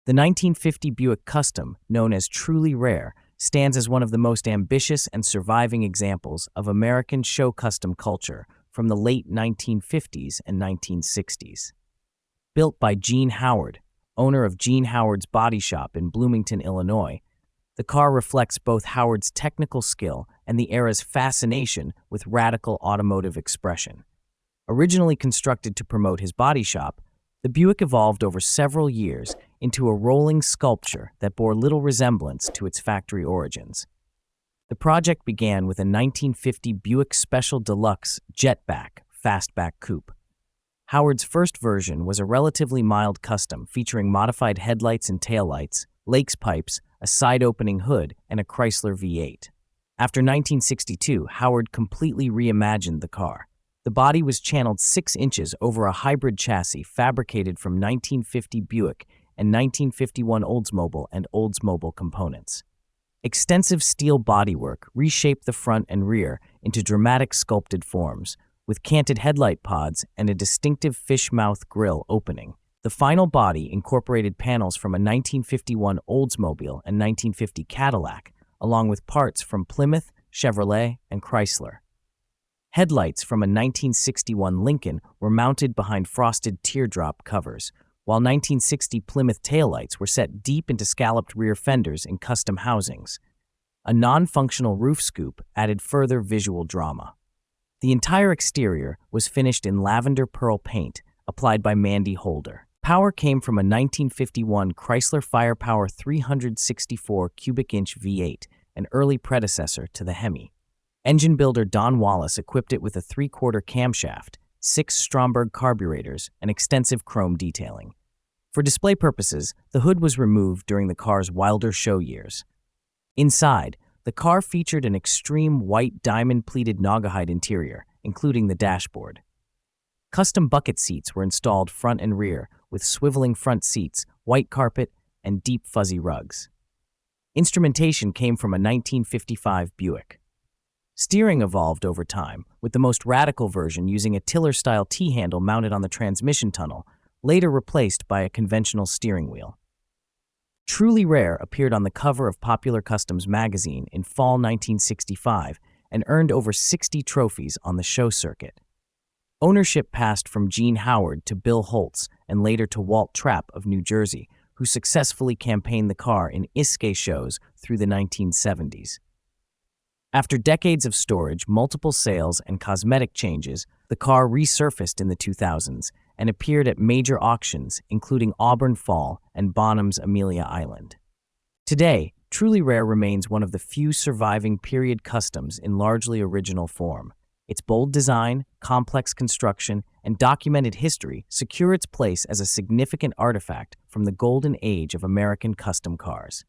The 1950 Buick Custom, known as Truly Rare, stands as one of the most ambitious and surviving examples of American show custom culture from the late 1950s and 1960s. Built by Gene Howard, owner of Gene Howard's Body Shop in Bloomington, Illinois, the car reflects both Howard's technical skill and the era's fascination with radical automotive expression. Originally constructed to promote his body shop, the Buick evolved over several years into a rolling sculpture that bore little resemblance to its factory origins. The project began with a 1950 Buick Special Deluxe Jetback Fastback Coupe. Howard's first version was a relatively mild custom featuring modified headlights and taillights, Lakes pipes, a side-opening hood, and a Chrysler V8. After 1962, Howard completely reimagined the car. The body was channeled 6 inches over a hybrid chassis fabricated from 1950 Buick and 1951 Oldsmobile and Oldsmobile components. Extensive steel bodywork reshaped the front and rear into dramatic sculpted forms, with canted headlight pods and a distinctive fish mouth grille opening. The final body incorporated panels from a 1951 Oldsmobile and 1950 Cadillac, along with parts from Plymouth, Chevrolet, and Chrysler. Headlights from a 1961 Lincoln were mounted behind frosted teardrop covers, while 1960 Plymouth taillights were set deep into scalloped rear fenders in custom housings. A non-functional roof scoop added further visual drama. The entire exterior was finished in lavender pearl paint applied by Mandy Holder. Power came from a 1951 Chrysler FirePower 364 cubic inch V8, an early predecessor to the Hemi. Engine builder Don Wallace equipped it with a 3/4 camshaft, 6 Stromberg carburetors, and extensive chrome detailing. For display purposes, the hood was removed during the car's wilder show years. Inside, the car featured an extreme white diamond-pleated Naugahyde interior, including the dashboard. Custom bucket seats were installed front and rear, with swiveling front seats, white carpet, and deep fuzzy rugs. Instrumentation came from a 1955 Buick. Steering evolved over time, with the most radical version using a tiller-style T-handle mounted on the transmission tunnel, later replaced by a conventional steering wheel. Truly Rare appeared on the cover of Popular Customs magazine in fall 1965 and earned over 60 trophies on the show circuit. Ownership passed from Gene Howard to Bill Holtz and later to Walt Trapp of New Jersey, who successfully campaigned the car in Iske shows through the 1970s. After decades of storage, multiple sales, and cosmetic changes, the car resurfaced in the 2000s and appeared at major auctions, including Auburn Fall and Bonham's Amelia Island. Today, Truly Rare remains one of the few surviving period customs in largely original form. Its bold design, complex construction, and documented history secure its place as a significant artifact from the golden age of American custom cars.